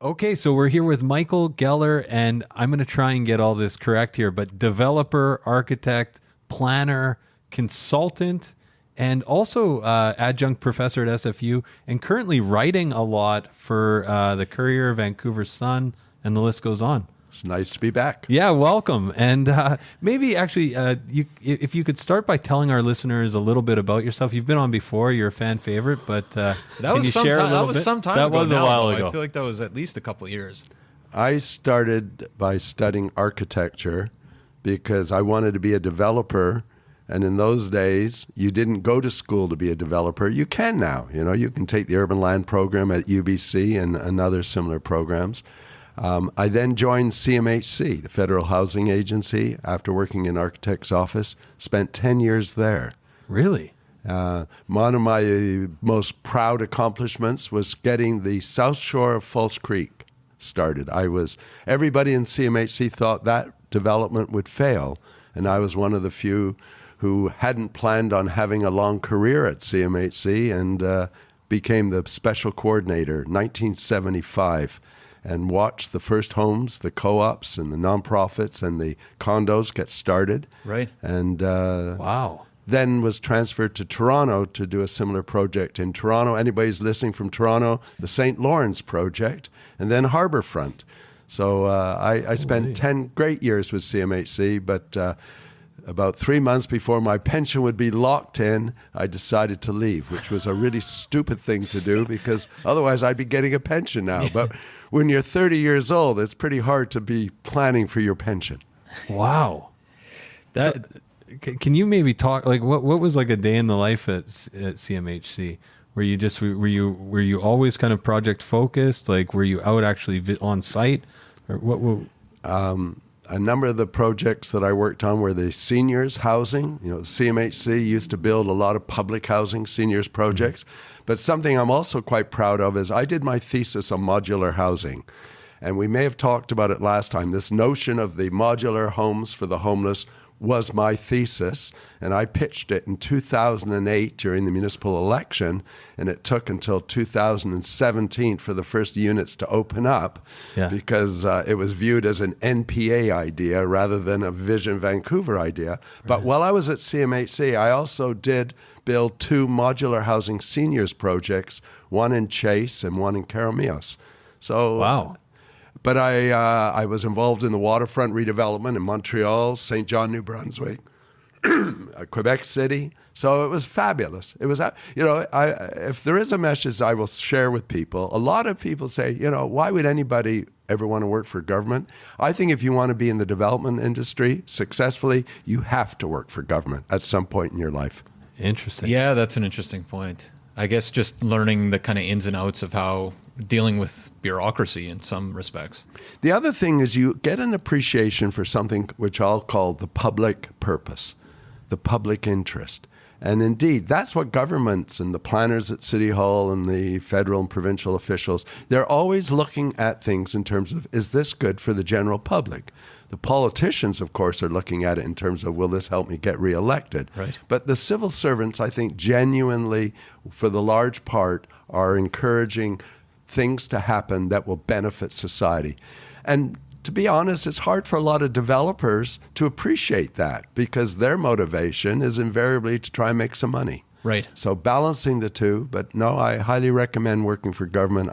Okay, so we're here with Michael Geller, and I'm going to try and get all this correct here, but developer, architect, planner, consultant, and also adjunct professor at SFU, and currently writing a lot for the Courier, Vancouver Sun, and the list goes on. It's nice to be back. Yeah, welcome. And maybe actually, if you could start by telling our listeners a little bit about yourself. You've been on before. You're a fan favorite, but can you share a little bit? That was some time that ago. Was a while ago. I feel like that was at least a couple of years. I started by studying architecture because I wanted to be a developer. And in those days, you didn't go to school to be a developer. You can now. You can take the urban land program at UBC and other similar programs. I then joined CMHC, the Federal Housing Agency, after working in architect's office. Spent 10 years there. Really? One of my most proud accomplishments was getting the South Shore of False Creek started. Everybody in CMHC thought that development would fail, and I was one of the few who hadn't planned on having a long career at CMHC and became the special coordinator in 1975. And watched the first homes, the co-ops and the nonprofits and the condos get started. Right. And wow. Then was transferred to Toronto to do a similar project in Toronto. Anybody's listening from Toronto, the St. Lawrence project, and then Harbourfront. So I spent 10 great years with CMHC, but about 3 months before my pension would be locked in, I decided to leave, which was a really stupid thing to do because otherwise I'd be getting a pension now. But when you're 30 years old, it's pretty hard to be planning for your pension. Wow. Can you maybe talk, like what was like a day in the life at CMHC? Were you always kind of project focused? Like were you out actually on site? Or what a number of the projects that I worked on were the seniors housing. CMHC used to build a lot of public housing seniors projects. Mm-hmm. But something I'm also quite proud of is I did my thesis on modular housing. And we may have talked about it last time. This notion of the modular homes for the homeless was my thesis, and I pitched it in 2008 during the municipal election, and it took until 2017 for the first units to open up because it was viewed as an NPA idea rather than a Vision Vancouver idea. But while I was at CMHC, I also did build 2 modular housing seniors projects, one in Chase and one in Carameos. So wow. But I was involved in the waterfront redevelopment in Montreal, St. John, New Brunswick, Quebec City. So it was fabulous. It was, if there is a message I will share with people, a lot of people say, why would anybody ever want to work for government? I think if you want to be in the development industry successfully, you have to work for government at some point in your life. Interesting. Yeah, that's an interesting point. I guess just learning the kind of ins and outs of how dealing with bureaucracy in some respects. The other thing is you get an appreciation for something which I'll call the public purpose, the public interest. And indeed, that's what governments and the planners at City Hall and the federal and provincial officials, they're always looking at things in terms of, is this good for the general public? The politicians, of course, are looking at it in terms of, will this help me get reelected? Right. But the civil servants, I think, genuinely, for the large part, are encouraging things to happen that will benefit society. And to be honest, it's hard for a lot of developers to appreciate that because their motivation is invariably to try and make some money. Right. So balancing the two, but no, I highly recommend working for government.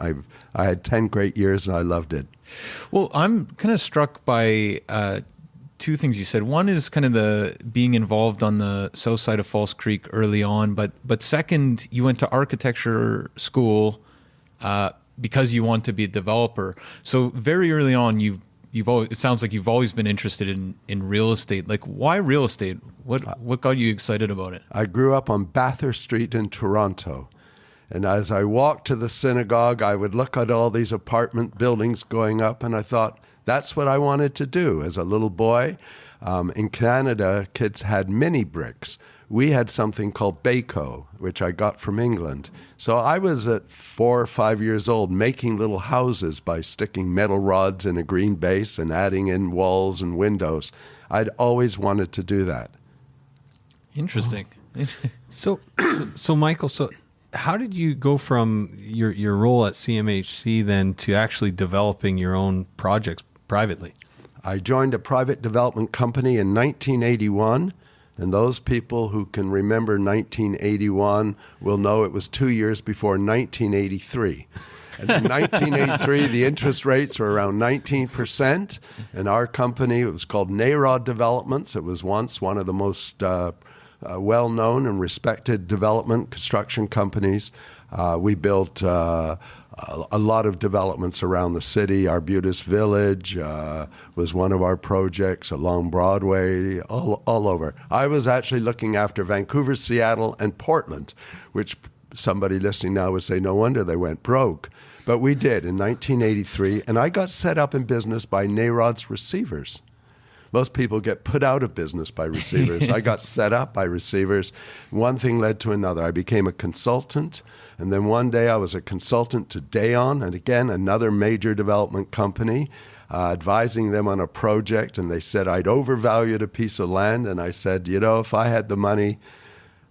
I had 10 great years and I loved it. Well, I'm kind of struck by 2 things you said. One is kind of the being involved on the south side of False Creek early on, but second, you went to architecture school because you want to be a developer. So very early on, it sounds like you've always been interested in real estate. Like, why real estate? What got you excited about it? I grew up on Bathurst Street in Toronto. And as I walked to the synagogue, I would look at all these apartment buildings going up, and I thought, that's what I wanted to do as a little boy. In Canada, kids had mini bricks. We had something called Baco, which I got from England. So I was at 4 or 5 years old making little houses by sticking metal rods in a green base and adding in walls and windows. I'd always wanted to do that. Interesting. So Michael, how did you go from your role at CMHC then to actually developing your own projects privately? I joined a private development company in 1981, and those people who can remember 1981 will know it was 2 years before 1983. And in 1983, the interest rates were around 19%, and our company, it was called NAROD Developments. It was once one of the most well-known and respected development construction companies. We built a lot of developments around the city. Arbutus Village was one of our projects along Broadway, all over. I was actually looking after Vancouver, Seattle, and Portland, which somebody listening now would say, no wonder they went broke. But we did in 1983, and I got set up in business by NAROD's receivers. Most people get put out of business by receivers. I got set up by receivers. One thing led to another. I became a consultant, and then one day I was a consultant to Daon, and again, another major development company, advising them on a project, and they said I'd overvalued a piece of land, and I said, if I had the money,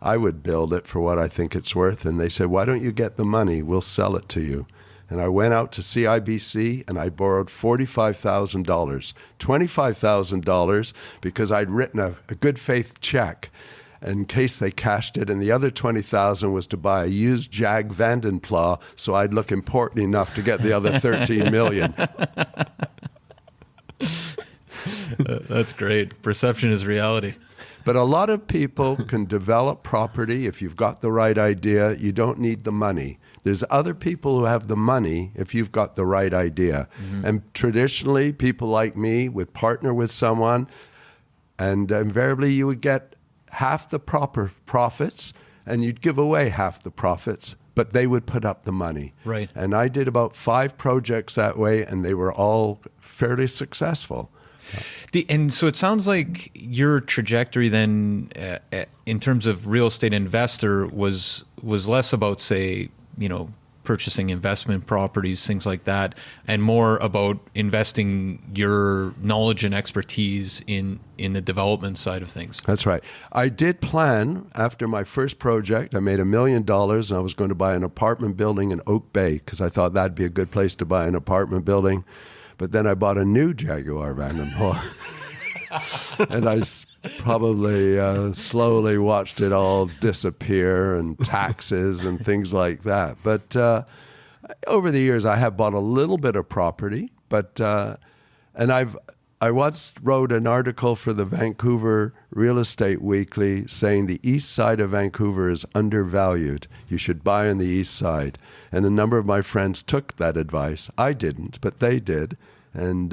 I would build it for what I think it's worth. And they said, why don't you get the money? We'll sell it to you. And I went out to CIBC and I borrowed $45,000, $25,000 because I'd written a good faith check in case they cashed it, and the other $20,000 was to buy a used Jag Vandenplas so I'd look important enough to get the other $13 million. That's great. Perception is reality. But a lot of people can develop property if you've got the right idea. You don't need the money. There's other people who have the money if you've got the right idea. Mm-hmm. And traditionally, people like me would partner with someone, and invariably you would get half the proper profits, and you'd give away half the profits, but they would put up the money. Right. And I did about 5 projects that way, and they were all fairly successful. And so it sounds like your trajectory then, in terms of real estate investor, was less about, say, purchasing investment properties, things like that, and more about investing your knowledge and expertise in the development side of things. That's right. I did plan, after my first project, I made $1 million, and I was going to buy an apartment building in Oak Bay because I thought that'd be a good place to buy an apartment building. But then I bought a new Jaguar Vandenplas, and I probably slowly watched it all disappear, and taxes and things like that. But over the years, I have bought a little bit of property. But and I once wrote an article for the Vancouver Real Estate Weekly saying the east side of Vancouver is undervalued. You should buy on the east side. And a number of my friends took that advice. I didn't, but they did. And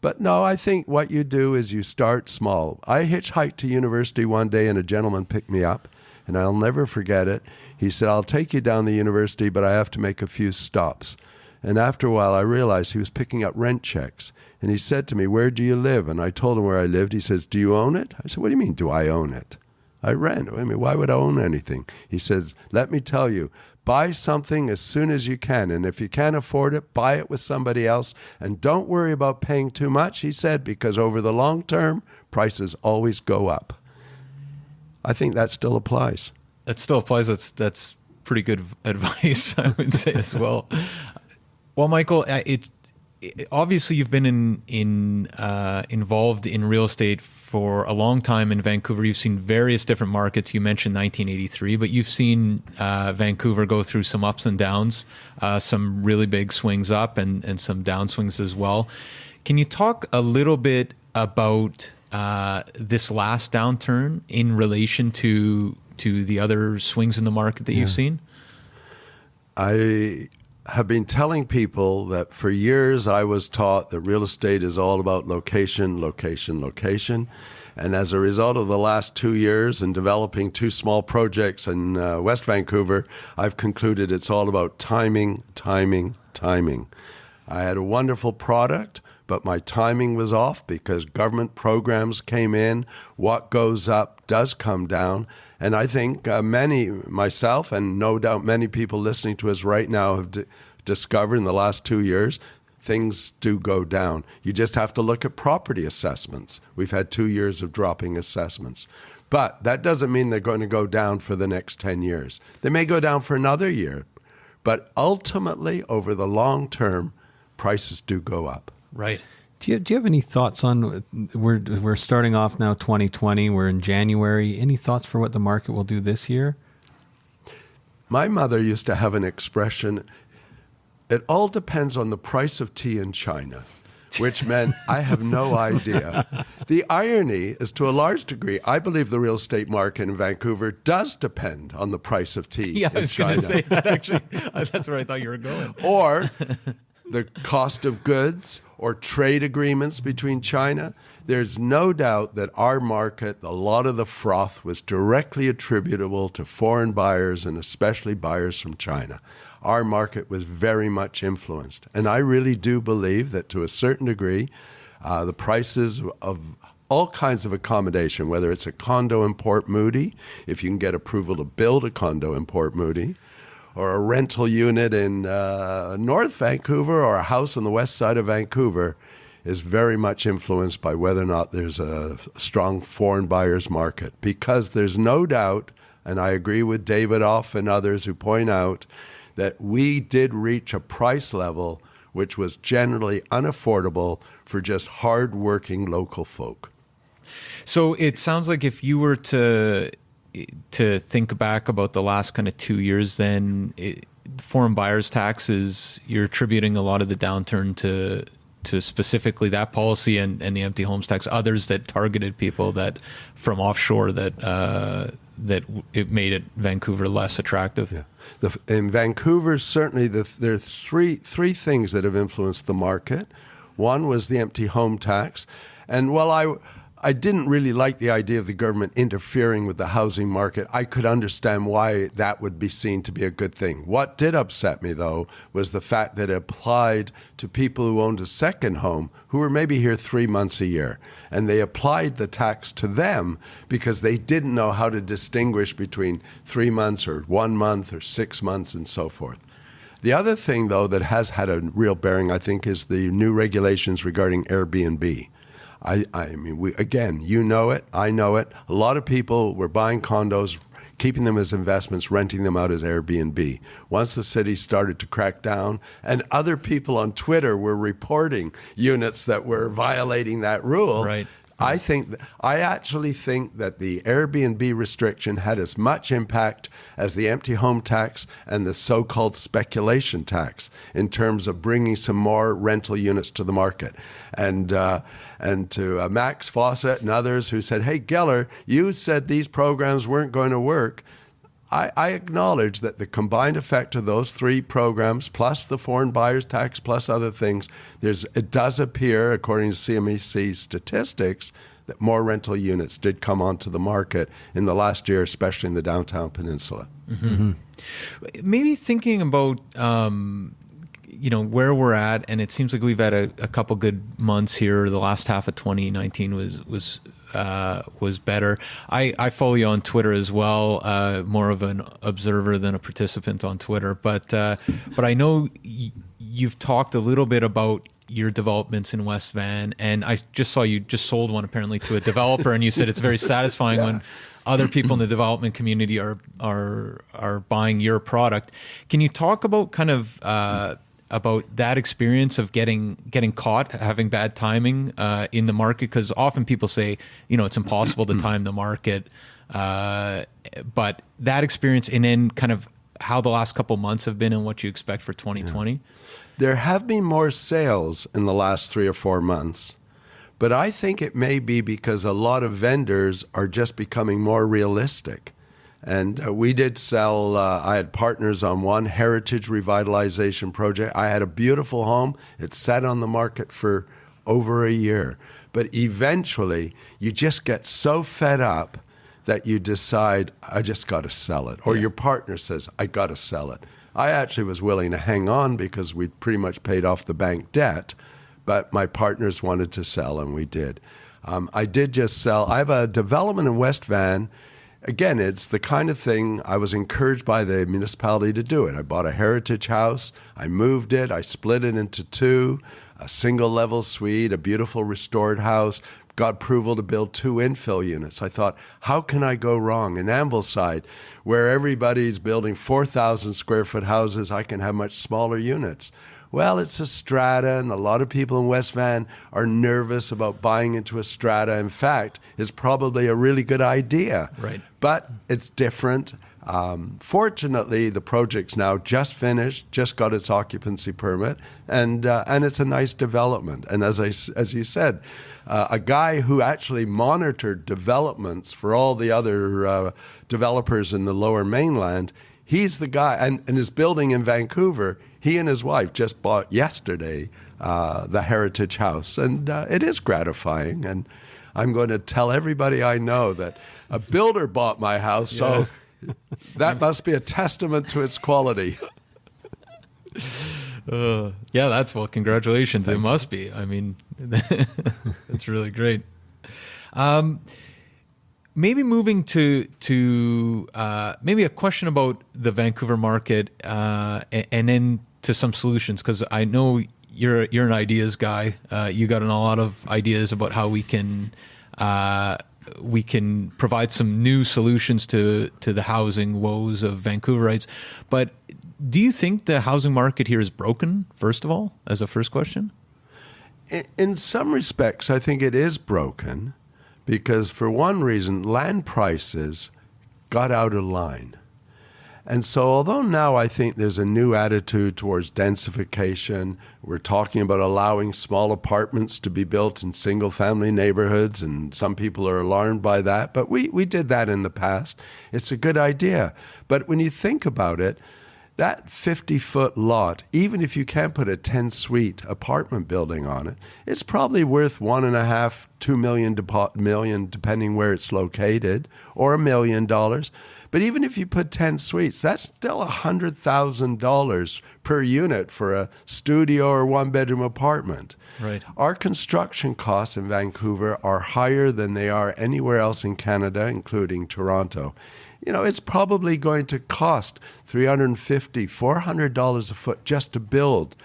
but no, I think what you do is you start small. I hitchhiked to university one day, and a gentleman picked me up, and I'll never forget it. He said, I'll take you down the university, but I have to make a few stops. And after a while, I realized he was picking up rent checks. And he said to me, where do you live? And I told him where I lived. He says, do you own it? I said, what do you mean, do I own it? I rent. I mean, why would I own anything? He says, let me tell you, buy something as soon as you can. And if you can't afford it, buy it with somebody else. And don't worry about paying too much, he said, because over the long term, prices always go up. I think that still applies. That still applies. That's pretty good advice, I would say, as well. Well, Michael, obviously you've been involved in real estate for a long time in Vancouver. You've seen various different markets. You mentioned 1983, but you've seen Vancouver go through some ups and downs, some really big swings up and some downswings as well. Can you talk a little bit about this last downturn in relation to the other swings in the market that you've seen? I have been telling people that for years I was taught that real estate is all about location, location, location. And as a result of the last 2 years in developing 2 small projects in West Vancouver, I've concluded it's all about timing, timing, timing. I had a wonderful product, but my timing was off because government programs came in. What goes up does come down. And I think many, myself and no doubt many people listening to us right now have discovered in the last 2 years, things do go down. You just have to look at property assessments. We've had 2 years of dropping assessments. But that doesn't mean they're going to go down for the next 10 years. They may go down for another year. But ultimately, over the long term, prices do go up. Right. Do you have any thoughts on, we're starting off now 2020, we're in January. Any thoughts for what the market will do this year? My mother used to have an expression, it all depends on the price of tea in China, which meant I have no idea. The irony is, to a large degree, I believe the real estate market in Vancouver does depend on the price of tea Yeah, I in was going China. to say that actually. That's where I thought you were going. Or the cost of goods or trade agreements between China. There's no doubt that our market, a lot of the froth was directly attributable to foreign buyers and especially buyers from China. Our market was very much influenced. And I really do believe that to a certain degree, the prices of all kinds of accommodation, whether it's a condo in Port Moody, if you can get approval to build a condo in Port Moody, or a rental unit in North Vancouver, or a house on the west side of Vancouver, is very much influenced by whether or not there's a strong foreign buyers market. Because there's no doubt, and I agree with David Off and others who point out, that we did reach a price level which was generally unaffordable for just hard-working local folk. So it sounds like if you were to think back about the last kind of 2 years, then foreign buyers taxes, you're attributing a lot of the downturn to specifically that policy and the empty homes tax, others that targeted people that from offshore that it made it Vancouver less attractive. Yeah. In Vancouver, certainly there are three things that have influenced the market. One was the empty home tax. And while I didn't really like the idea of the government interfering with the housing market, I could understand why that would be seen to be a good thing. What did upset me, though, was the fact that it applied to people who owned a second home who were maybe here 3 months a year. And they applied the tax to them because they didn't know how to distinguish between 3 months or 1 month or 6 months and so forth. The other thing, though, that has had a real bearing, I think, is the new regulations regarding Airbnb. I mean, again, you know it, I know it. A lot of people were buying condos, keeping them as investments, renting them out as Airbnb. Once the city started to crack down, and other people on Twitter were reporting units that were violating that rule, right. I actually think that the Airbnb restriction had as much impact as the empty home tax and the so-called speculation tax in terms of bringing some more rental units to the market. And to Max Fawcett and others who said, hey, Geller, you said these programs weren't going to work. I acknowledge that the combined effect of those three programs, plus the foreign buyers tax, plus other things, it does appear, according to CMHC statistics, that more rental units did come onto the market in the last year, especially in the downtown peninsula. Mm-hmm. Maybe thinking about where we're at, and it seems like we've had a couple good months here. The last half of 2019 was better. I follow you on Twitter as well, more of an observer than a participant on Twitter. But I know you've talked a little bit about your developments in West Van, and I just saw you just sold one apparently to a developer, and you said it's very satisfying when other people in the development community are buying your product. Can you talk about kind of about that experience of getting caught, having bad timing in the market? Because often people say, it's impossible to time the market. But that experience, and then kind of how the last couple months have been and what you expect for 2020? Yeah. There have been more sales in the last 3 or 4 months. But I think it may be because a lot of vendors are just becoming more realistic. And we did sell, I had partners on one heritage revitalization project. I had a beautiful home. It sat on the market for over a year. But eventually, you just get so fed up that you decide, I just got to sell it. Or your partner says, I got to sell it. I actually was willing to hang on because we'd pretty much paid off the bank debt. But my partners wanted to sell, and we did. I did just sell. I have a development in West Van. again, it's the kind of thing I was encouraged by the municipality to do it. I bought a heritage house, I moved it, I split it into two, a single level suite, a beautiful restored house, got approval to build 2 infill units. I thought, how can I go wrong? In Ambleside, where everybody's building 4,000 square foot houses, I can have much smaller units. Well, it's a strata, and a lot of people in West Van are nervous about buying into a strata. In fact, it's probably a really good idea. Right. But it's different. Fortunately, the project's now just finished, just got its occupancy permit, and it's a nice development. And as you said, a guy who actually monitored developments for all the other developers in the Lower Mainland, he's the guy, and his building in Vancouver, he and his wife just bought yesterday the Heritage House, and it is gratifying. And I'm going to tell everybody I know that a builder bought my house, so that must be a testament to its quality. Congratulations. It must be. I mean, that's really great. Maybe moving to maybe a question about the Vancouver market, and then to some solutions, because I know you're an ideas guy. You got a lot of ideas about how we can provide some new solutions to the housing woes of Vancouverites. But do you think the housing market here is broken, first of all, as a first question? In some respects, I think it is broken because, for one reason, land prices got out of line. And so although now I think there's a new attitude towards densification, we're talking about allowing small apartments to be built in single-family neighborhoods, and some people are alarmed by that, but we did that in the past. It's a good idea. But when you think about it, that 50-foot lot, even if you can't put a 10-suite apartment building on it, it's probably worth $1.5, $2 million, depending where it's located, or $1 million. But even if you put 10 suites, that's still $100,000 per unit for a studio or one-bedroom apartment. Right. Our construction costs in Vancouver are higher than they are anywhere else in Canada, including Toronto. You know, it's probably going to cost $350, $400 a foot just to build.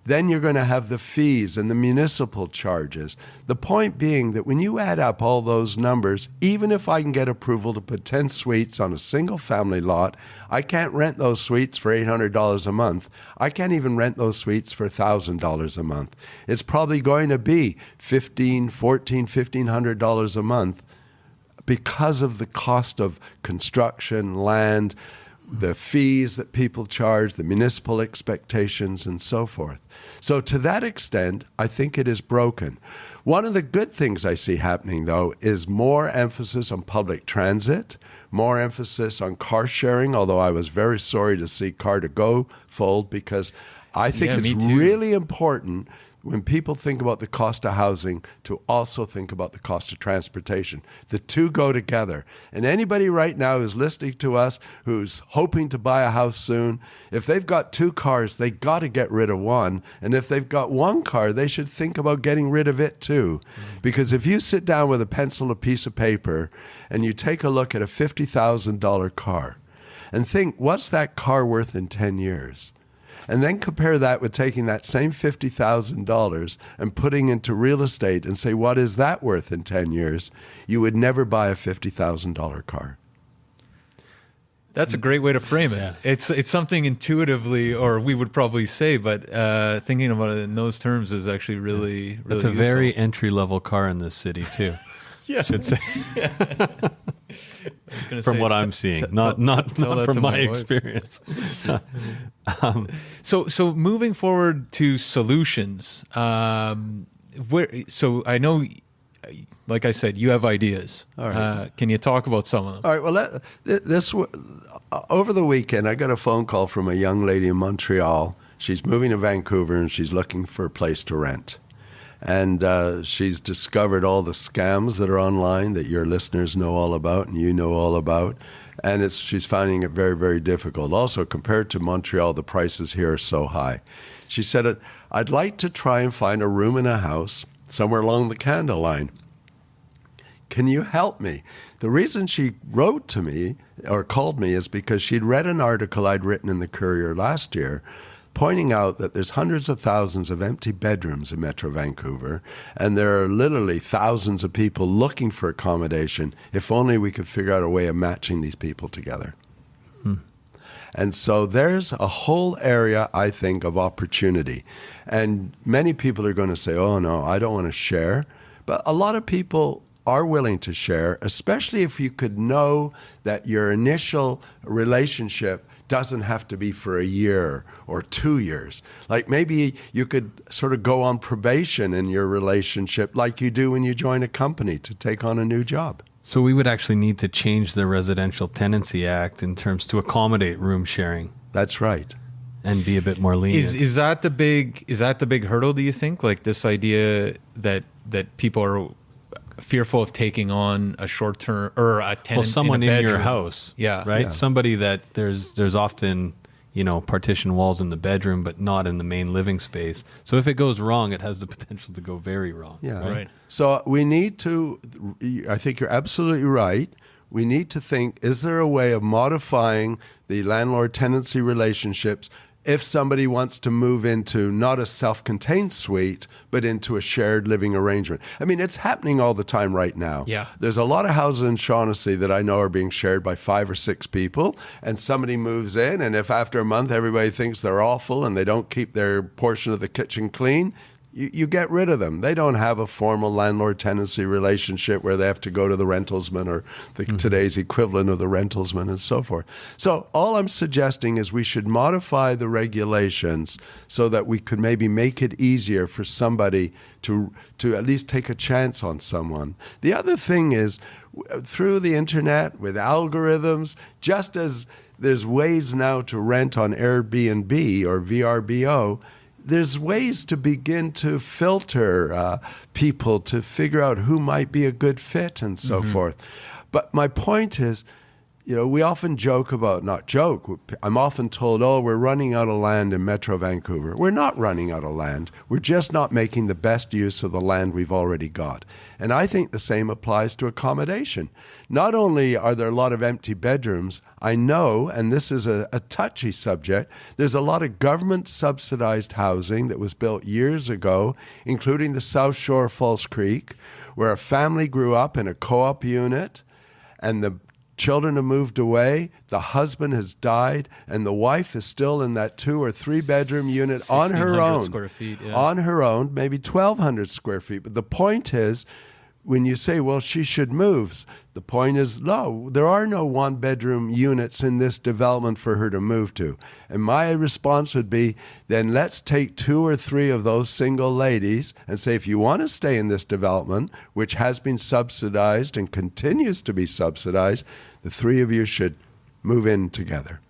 Then you're going to have the fees and the municipal charges. The point being that when you add up all those numbers, even if I can get approval to put 10 suites on a single family lot, I can't rent those suites for $800 a month. I can't even rent those suites for $1,000 a month. It's probably going to be $1,500 a month because of the cost of construction, land, the fees that people charge, the municipal expectations, and so forth. So to that extent, I think it is broken. One of the good things I see happening, though, is more emphasis on public transit, more emphasis on car sharing, although I was very sorry to see Car2Go fold, because I think it's really important when people think about the cost of housing to also think about the cost of transportation. The two go together. And anybody right now who's listening to us who's hoping to buy a house soon, if they've got 2 cars, they got to get rid of one. And if they've got 1 car, they should think about getting rid of it too. Because if you sit down with a pencil and a piece of paper and you take a look at a $50,000 car and think, what's that car worth in 10 years? And then compare that with taking that same $50,000 and putting into real estate and say, what is that worth in 10 years? You would never buy a $50,000 car. That's a great way to frame it. Yeah. It's something intuitively, or we would probably say, but thinking about it in those terms is actually really It's a useful. very entry-level car in this city, too. Yeah. Should say. From what I'm seeing, not from my experience. So moving forward to solutions, so I know, like I said, you have ideas. All right. Can you talk about some of them? All right. Well, over the weekend, I got a phone call from a young lady in Montreal. She's moving to Vancouver, and she's looking for a place to rent. And she's discovered all the scams that are online that your listeners know all about and you know all about. And she's finding it very, very difficult. Also, compared to Montreal, the prices here are so high. She said, I'd like to try and find a room in a house somewhere along the Canada line. can you help me? The reason she wrote to me or called me is because she'd read an article I'd written in the Courier last year pointing out that there's hundreds of thousands of empty bedrooms in Metro Vancouver, and there are literally thousands of people looking for accommodation. If only we could figure out a way of matching these people together. And so there's a whole area, I think, of opportunity. And many people are going to say, oh, no, I don't want to share. But a lot of people are willing to share, especially if you could know that your initial relationship doesn't have to be for a year or 2 years. Like maybe you could sort of go on probation in your relationship like you do when you join a company to take on a new job. So we would actually need to change the Residential Tenancy Act in terms to accommodate room sharing. That's right. And be a bit more lenient. Is that the big hurdle, do you think? Like this idea that people are fearful of taking on a short term or a tenant, someone in your house, yeah, right? Yeah. Somebody that there's often partition walls in the bedroom, but not in the main living space. So if it goes wrong, it has the potential to go very wrong. Yeah. Right. So we need to, I think you're absolutely right. We need to think, is there a way of modifying the landlord-tenancy relationships if somebody wants to move into not a self-contained suite, but into a shared living arrangement? I mean, it's happening all the time right now. Yeah. There's a lot of houses in Shaughnessy that I know are being shared by 5 or 6 people, and somebody moves in, and if after a month everybody thinks they're awful and they don't keep their portion of the kitchen clean, you get rid of them. They don't have a formal landlord-tenancy relationship where they have to go to the rentalsman or today's equivalent of the rentalsman and so forth. So all I'm suggesting is we should modify the regulations so that we could maybe make it easier for somebody to at least take a chance on someone. The other thing is, through the internet, with algorithms, just as there's ways now to rent on Airbnb or VRBO, there's ways to begin to filter people to figure out who might be a good fit and so forth. But my point is, we often joke about, not joke, I'm often told, oh, we're running out of land in Metro Vancouver. We're not running out of land. We're just not making the best use of the land we've already got. And I think the same applies to accommodation. Not only are there a lot of empty bedrooms, I know, and this is a touchy subject, there's a lot of government subsidized housing that was built years ago, including the South Shore of False Creek, where a family grew up in a co-op unit and the children have moved away, the husband has died, and the wife is still in that 2 or 3 bedroom unit on her 1,600 own. square feet, yeah. On her own, maybe 1,200 square feet. But the point is, when you say, well, she should move, the point is, no, there are no 1-bedroom units in this development for her to move to. And my response would be, then let's take 2 or 3 of those single ladies and say, if you want to stay in this development, which has been subsidized and continues to be subsidized, the 3 of you should move in together.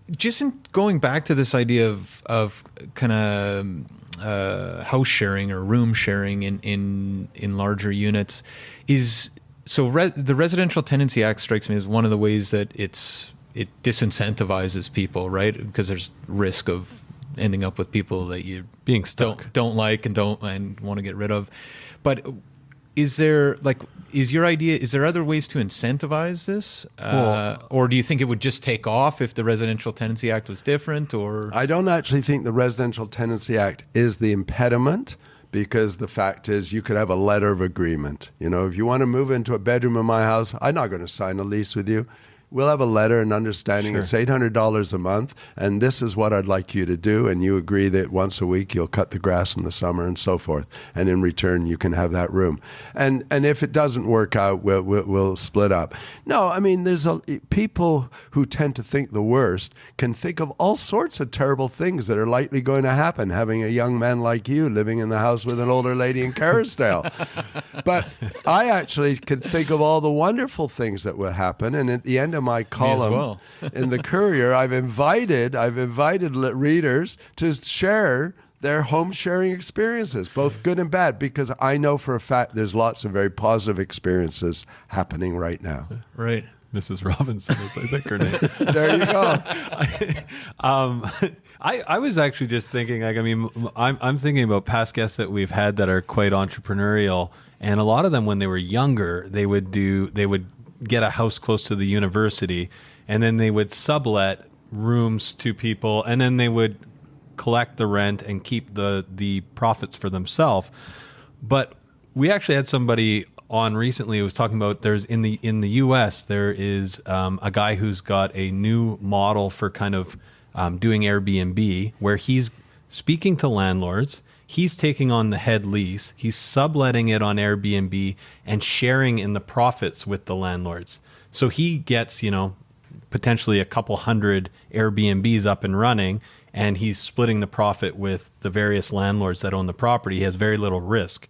Just in going back to this idea of kind of house sharing or room sharing in larger units, the Residential Tenancy Act strikes me as one of the ways that it disincentivizes people, right? Because there's risk of ending up with people that you Being stuck. don't like and want to get rid of. But is there other ways to incentivize this? Or do you think it would just take off if the Residential Tenancy Act was different? Or I don't actually think the Residential Tenancy Act is the impediment, because the fact is you could have a letter of agreement. If you want to move into a bedroom in my house, I'm not going to sign a lease with you. We'll have a letter and understanding. Sure. It's $800 a month, and this is what I'd like you to do. And you agree that once a week you'll cut the grass in the summer and so forth. And in return, you can have that room. And if it doesn't work out, we'll split up. No, I mean, there's people who tend to think the worst can think of all sorts of terrible things that are likely going to happen, having a young man like you living in the house with an older lady in Kerrisdale. But I actually can think of all the wonderful things that will happen. And at the end of my column in the Courier, I've invited readers to share their home sharing experiences, both good and bad, because I know for a fact there's lots of very positive experiences happening right now. right. Mrs. Robinson is, I think, her name. There you go. I was actually just thinking, I'm thinking about past guests that we've had that are quite entrepreneurial, And a lot of them, when they were younger, they would get a house close to the university, and then they would sublet rooms to people, and then they would collect the rent and keep the profits for themselves. But we actually had somebody on recently who was talking about there's in the US there is a guy who's got a new model for kind of doing Airbnb, where he's speaking to landlords. He's taking on the head lease. He's subletting it on Airbnb and sharing in the profits with the landlords. So he gets, potentially a couple hundred Airbnbs up and running, and he's splitting the profit with the various landlords that own the property. He has very little risk.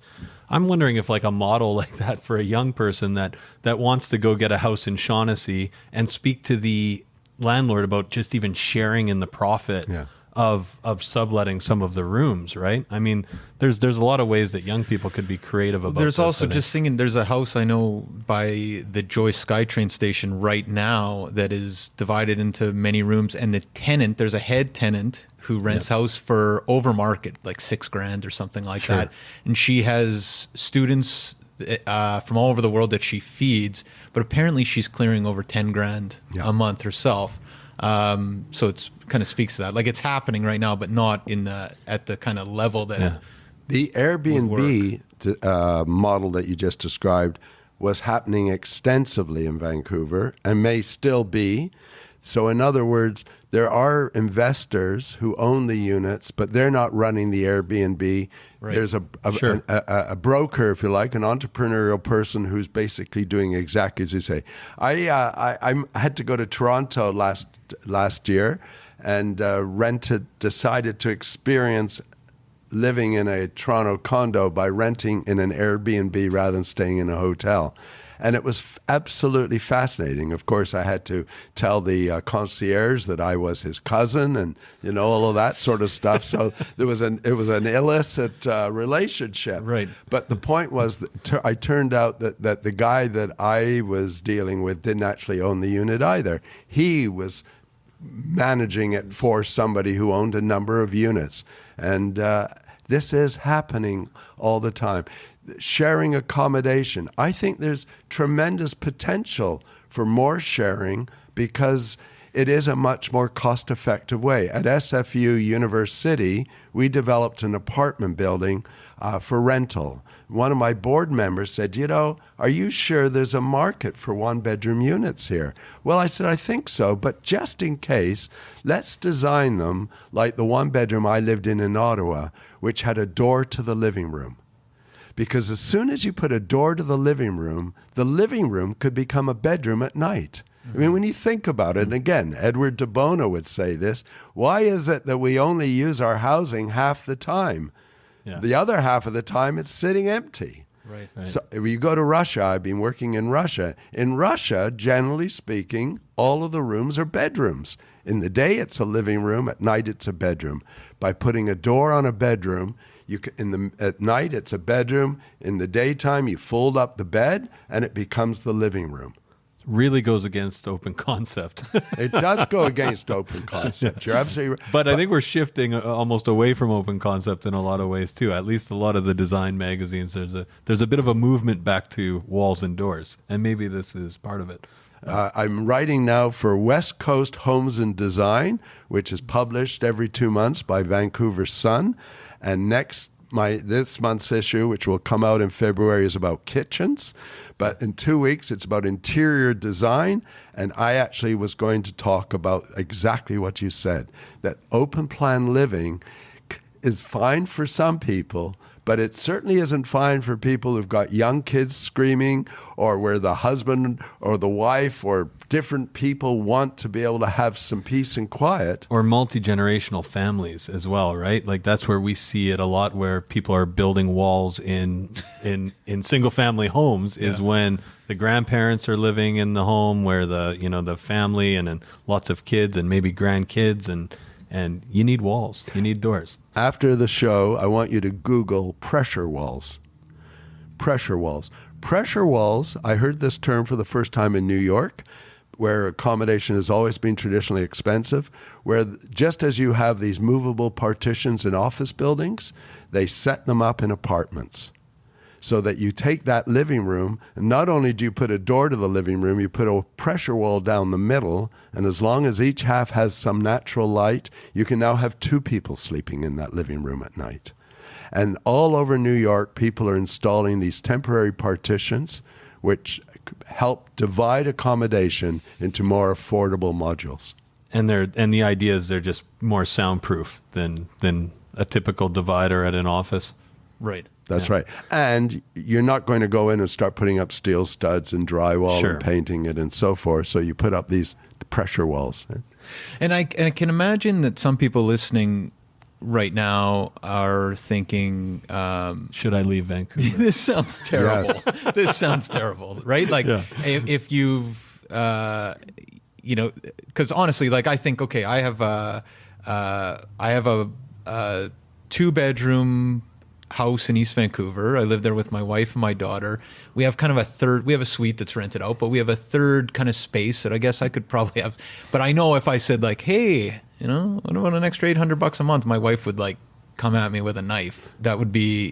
I'm wondering if like a model like that for a young person that wants to go get a house in Shaughnessy and speak to the landlord about just even sharing in the profit of subletting some of the rooms, right? I mean, there's a lot of ways that young people could be creative about There's this, also just thinking, there's a house I know by the Joyce SkyTrain station right now that is divided into many rooms, and the tenant, there's a head tenant who rents house for over market, like $6,000 or something like that. And she has students from all over the world that she feeds, but apparently she's clearing over $10,000 a month herself. So it's kind of speaks to that. Like, it's happening right now, but not at the kind of level that the Airbnb model that you just described was happening extensively in Vancouver and may still be. So in other words, there are investors who own the units, but they're not running the Airbnb. Right. There's a broker, if you like, an entrepreneurial person who's basically doing exactly as you say. I had to go to Toronto last year and decided to experience living in a Toronto condo by renting in an Airbnb rather than staying in a hotel. And it was absolutely fascinating. Of course, I had to tell the concierge that I was his cousin, and all of that sort of stuff. So it was an illicit relationship. Right. But the point was that I turned out that the guy that I was dealing with didn't actually own the unit either. He was managing it for somebody who owned a number of units, and this is happening all the time. Sharing accommodation. I think there's tremendous potential for more sharing because it is a much more cost-effective way. At SFU University, we developed an apartment building for rental. One of my board members said, are you sure there's a market for one-bedroom units here? Well, I said, I think so, but just in case, let's design them like the one-bedroom I lived in Ottawa, which had a door to the living room. Because as soon as you put a door to the living room could become a bedroom at night. I mean, when you think about it, and again, Edward de Bono would say this, why is it that we only use our housing half the time? Yeah. The other half of the time, it's sitting empty. Right. So if you go to Russia, I've been working in Russia. In Russia, generally speaking, all of the rooms are bedrooms. In the day, it's a living room. At night, it's a bedroom. By putting a door on a bedroom, at night, it's a bedroom. In the daytime, you fold up the bed, and it becomes the living room. Really goes against open concept. It does go against open concept. You're absolutely right. But I think we're shifting almost away from open concept in a lot of ways too. At least a lot of the design magazines, there's a bit of a movement back to walls and doors, and maybe this is part of it. I'm writing now for West Coast Homes and Design, which is published every 2 months by Vancouver Sun, and this month's issue, which will come out in February, is about kitchens. But in 2 weeks, it's about interior design. And I actually was going to talk about exactly what you said, that open plan living is fine for some people, but it certainly isn't fine for people who've got young kids screaming, or where the husband or the wife or different people want to be able to have some peace and quiet. Or multi-generational families as well, right? Like that's where we see it a lot, where people are building walls in single-family homes is when the grandparents are living in the home, where the family and then lots of kids and maybe grandkids, and you need walls, you need doors. After the show, I want you to Google pressure walls. Pressure walls. Pressure walls, I heard this term for the first time in New York, where accommodation has always been traditionally expensive, where just as you have these movable partitions in office buildings, they set them up in apartments. so that you take that living room, and not only do you put a door to the living room, you put a pressure wall down the middle, and as long as each half has some natural light, you can now have 2 people sleeping in that living room at night. And all over New York, people are installing these temporary partitions, which help divide accommodation into more affordable modules. And the idea is they're just more soundproof than a typical divider at an office. Right. That's right. And you're not going to go in and start putting up steel studs and drywall Sure. and painting it and so forth. So you put up these pressure walls. And I can imagine that some people listening right now are thinking, Should I leave Vancouver? this sounds terrible. Yes. This sounds terrible, right? Like Yeah. if you've, because honestly, like I think, okay, I have a 2-bedroom house in East Vancouver. I live there with my wife and my daughter. We have kind of we have a suite that's rented out, but we have a third kind of space that I guess I could probably have. But I know if I said like, hey, what about an extra $800 a month? My wife would like come at me with a knife.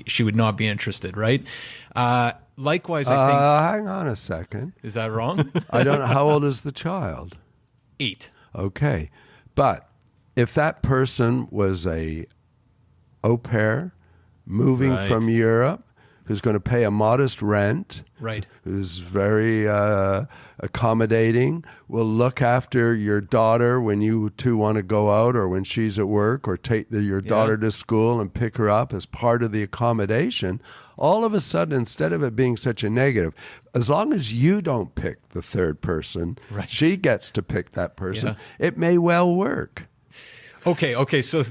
She would not be interested, right? Likewise, I think. Hang on a second. Is that wrong? I don't know. How old is the child? 8. Okay. But if that person was a au pair moving Right. from Europe, who's going to pay a modest rent, Right. who's very accommodating, will look after your daughter when you two want to go out or when she's at work, or take your daughter to school and pick her up as part of the accommodation, all of a sudden, instead of it being such a negative, as long as you don't pick the third person, Right. she gets to pick that person, Yeah. it may well work. Okay, so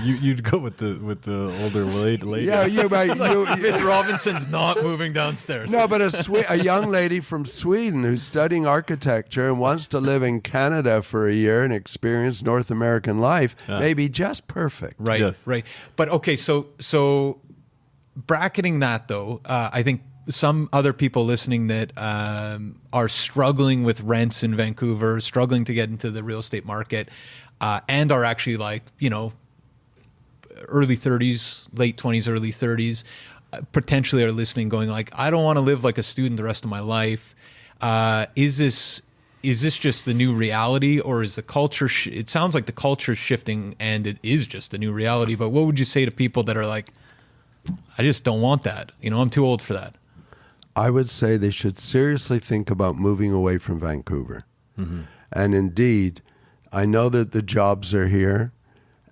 You'd go with the older lady. Yeah, you might. Miss Robinson's not moving downstairs. No, but a young lady from Sweden who's studying architecture and wants to live in Canada for a year and experience North American life may be just perfect. Right, Yes. right. But okay, so bracketing that though, I think some other people listening that are struggling with rents in Vancouver, struggling to get into the real estate market, and are actually like, early 30s, late 20s, early 30s, potentially are listening going like, I don't want to live like a student the rest of my life. Is this just the new reality, or is the culture, it sounds like the culture is shifting and it is just the new reality, but what would you say to people that are like, I just don't want that. I'm too old for that. I would say they should seriously think about moving away from Vancouver. Mm-hmm. And indeed, I know that the jobs are here,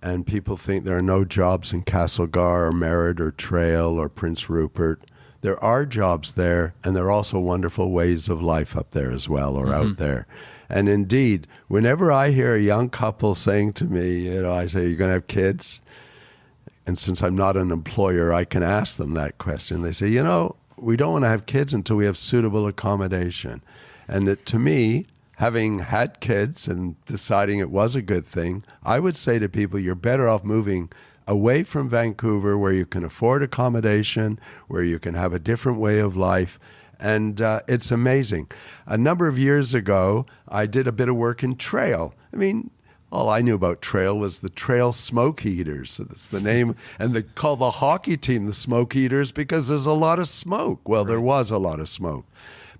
and people think there are no jobs in Castlegar or Merritt or Trail or Prince Rupert. There are jobs there, and there are also wonderful ways of life up there as well, or out there. And indeed, whenever I hear a young couple saying to me, I say, "You're going to have kids?" And since I'm not an employer, I can ask them that question. They say, we don't want to have kids until we have suitable accommodation. And to me, having had kids and deciding it was a good thing, I would say to people, you're better off moving away from Vancouver, where you can afford accommodation, where you can have a different way of life. And it's amazing. A number of years ago, I did a bit of work in Trail. All I knew about Trail was the Trail Smoke Eaters. That's the name. And they call the hockey team the Smoke Eaters because there's a lot of smoke. Well, there was a lot of smoke.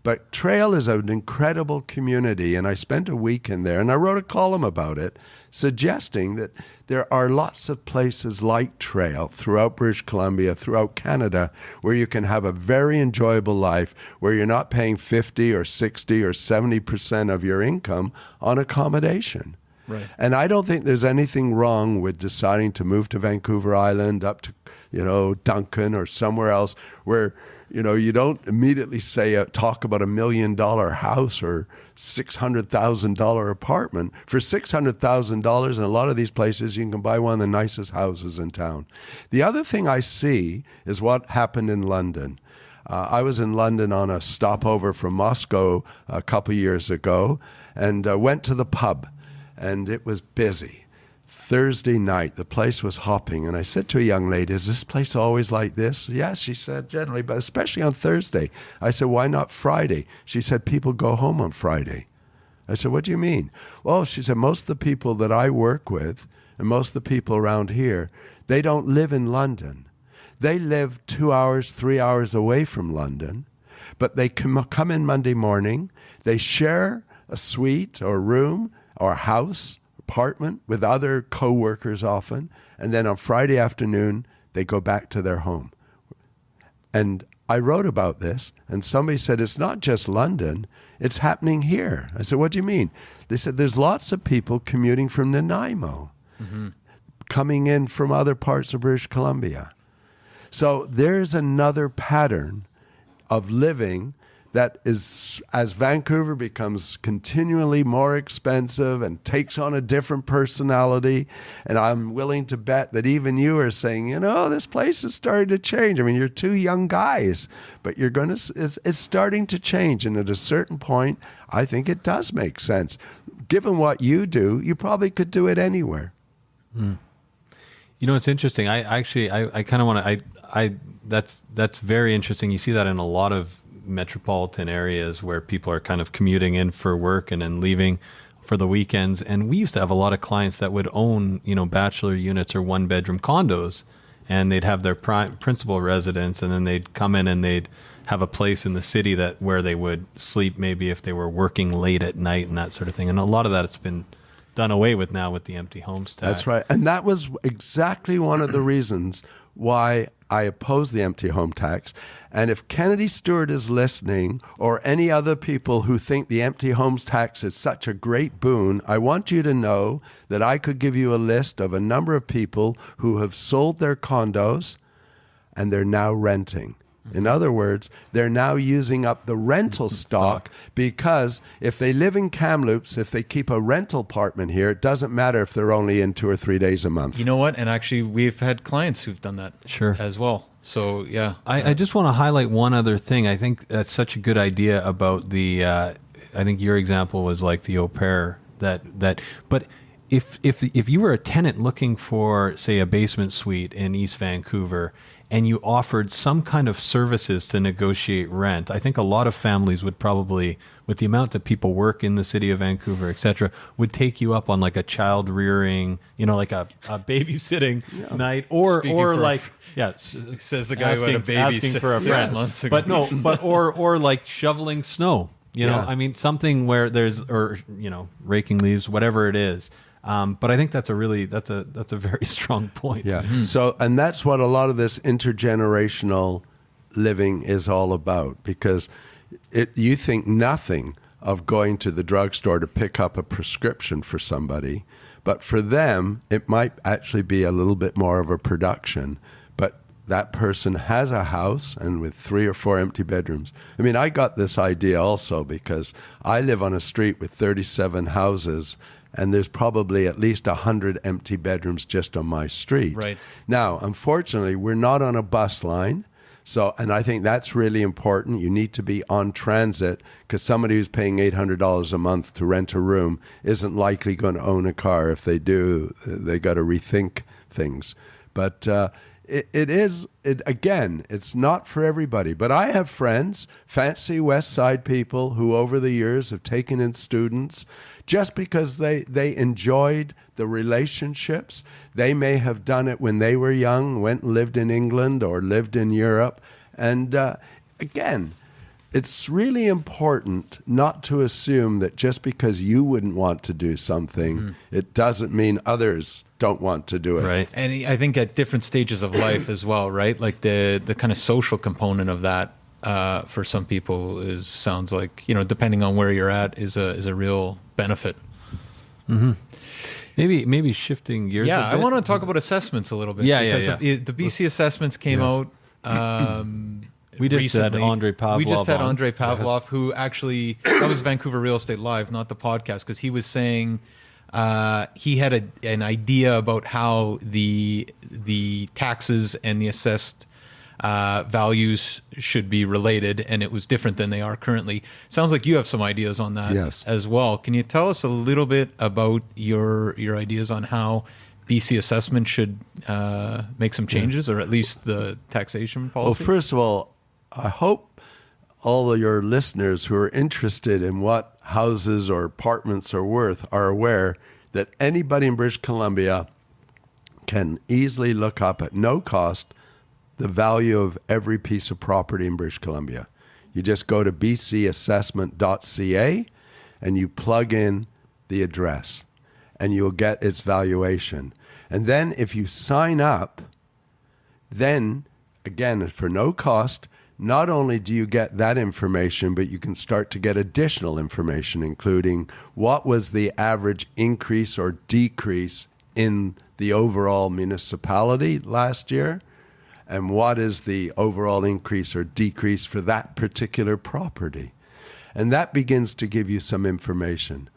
But Trail is an incredible community, and I spent a week in there, and I wrote a column about it, suggesting that there are lots of places like Trail throughout British Columbia, throughout Canada, where you can have a very enjoyable life, where you're not paying 50 or 60 or 70% of your income on accommodation. Right. And I don't think there's anything wrong with deciding to move to Vancouver Island, up to, Duncan or somewhere else where, you don't immediately talk about $1 million house or $600,000 apartment. For $600,000 in a lot of these places, you can buy one of the nicest houses in town. The other thing I see is what happened in London. I was in London on a stopover from Moscow a couple years ago and went to the pub. And it was busy. Thursday night, the place was hopping. And I said to a young lady, is this place always like this? Yes, she said, generally, but especially on Thursday. I said, why not Friday? She said, people go home on Friday. I said, what do you mean? Well, she said, most of the people that I work with and most of the people around here, they don't live in London. They live 2 hours, 3 hours away from London, but they come in Monday morning. They share a suite or room or a house, apartment with other co-workers often. And then on Friday afternoon, they go back to their home. And I wrote about this, and somebody said, it's not just London, it's happening here. I said, what do you mean? They said, there's lots of people commuting from Nanaimo, coming in from other parts of British Columbia. So there's another pattern of living that is, as Vancouver becomes continually more expensive and takes on a different personality, and I'm willing to bet that even you are saying, this place is starting to change. I mean, you're two young guys, but it's starting to change. And at a certain point, I think it does make sense. Given what you do, you probably could do it anywhere. It's interesting. I kind of want to, that's very interesting. You see that in a lot of metropolitan areas where people are kind of commuting in for work and then leaving for the weekends. And we used to have a lot of clients that would own, bachelor units or one bedroom condos, and they'd have their principal residence, and then they'd come in and they'd have a place in the city where they would sleep, maybe if they were working late at night and that sort of thing. And a lot of that has been done away with now with the empty homes tax. That's right. And that was exactly one of the reasons why I oppose the empty home tax. And if Kennedy Stewart is listening, or any other people who think the empty homes tax is such a great boon, I want you to know that I could give you a list of a number of people who have sold their condos and they're now renting. In other words, they're now using up the rental stock, because if they live in Kamloops, if they keep a rental apartment here, it doesn't matter if they're only in 2 or 3 days a month. You know what? And actually, we've had clients who've done that as well. So, yeah. I just want to highlight one other thing. I think that's such a good idea about I think your example was like the au pair. But if you were a tenant looking for, say, a basement suite in East Vancouver, and you offered some kind of services to negotiate rent, I think a lot of families would probably, with the amount that people work in the city of Vancouver, et cetera, would take you up on like a child rearing, like a babysitting night, says the guy who had a baby asking for a friend. 6 months ago. But no, or like shoveling snow, I mean, something where raking leaves, whatever it is. But I think that's a very strong point. Yeah. So, and that's what a lot of this intergenerational living is all about, because you think nothing of going to the drugstore to pick up a prescription for somebody, but for them, it might actually be a little bit more of a production. But that person has a house, and with 3 or 4 empty bedrooms. I mean, I got this idea also because I live on a street with 37 houses, and there's probably at least 100 empty bedrooms just on my street. Right. Now, unfortunately, we're not on a bus line. And I think that's really important. You need to be on transit, because somebody who's paying $800 a month to rent a room isn't likely going to own a car. If they do, they got to rethink things. But it's not for everybody. But I have friends, fancy West Side people, who over the years have taken in students just because they enjoyed the relationships. They may have done it when they were young, went and lived in England or lived in Europe. And again, it's really important not to assume that just because you wouldn't want to do something, it doesn't mean others don't want to do it. Right. And I think at different stages of life as well, right? Like the kind of social component of that for some people sounds like, depending on where you're at, is a real benefit. Mm-hmm. Maybe shifting gears. Yeah, I want to talk about assessments a little bit. Yeah. The BC assessments came out. We just recently. had Andre Pavlov. We just had Andre Pavlov, who actually, that was Vancouver Real Estate Live, not the podcast, because he was saying he had an idea about how the taxes and the assessed values should be related, and it was different than they are currently. Sounds like you have some ideas on that as well. Can you tell us a little bit about your ideas on how BC assessment should make some changes, or at least the taxation policy? Well, first of all, I hope all of your listeners who are interested in what houses or apartments are worth are aware that anybody in British Columbia can easily look up at no cost the value of every piece of property in British Columbia. You just go to bcassessment.ca and you plug in the address and you'll get its valuation. And then if you sign up, then again, for no cost, not only do you get that information, but you can start to get additional information, including what was the average increase or decrease in the overall municipality last year, and what is the overall increase or decrease for that particular property. And that begins to give you some information.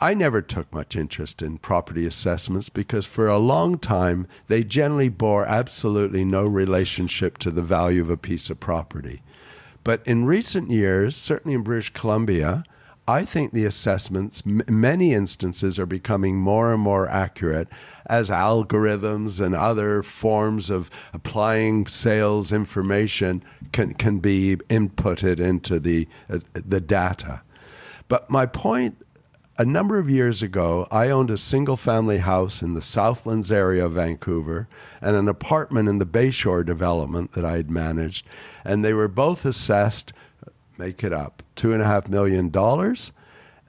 I never took much interest in property assessments because for a long time, they generally bore absolutely no relationship to the value of a piece of property. But in recent years, certainly in British Columbia, I think the assessments, in many instances, are becoming more and more accurate as algorithms and other forms of applying sales information can be inputted into the data. But my point, a number of years ago, I owned a single-family house in the Southlands area of Vancouver and an apartment in the Bayshore development that I had managed, and they were both assessed, make it up, $2.5 million,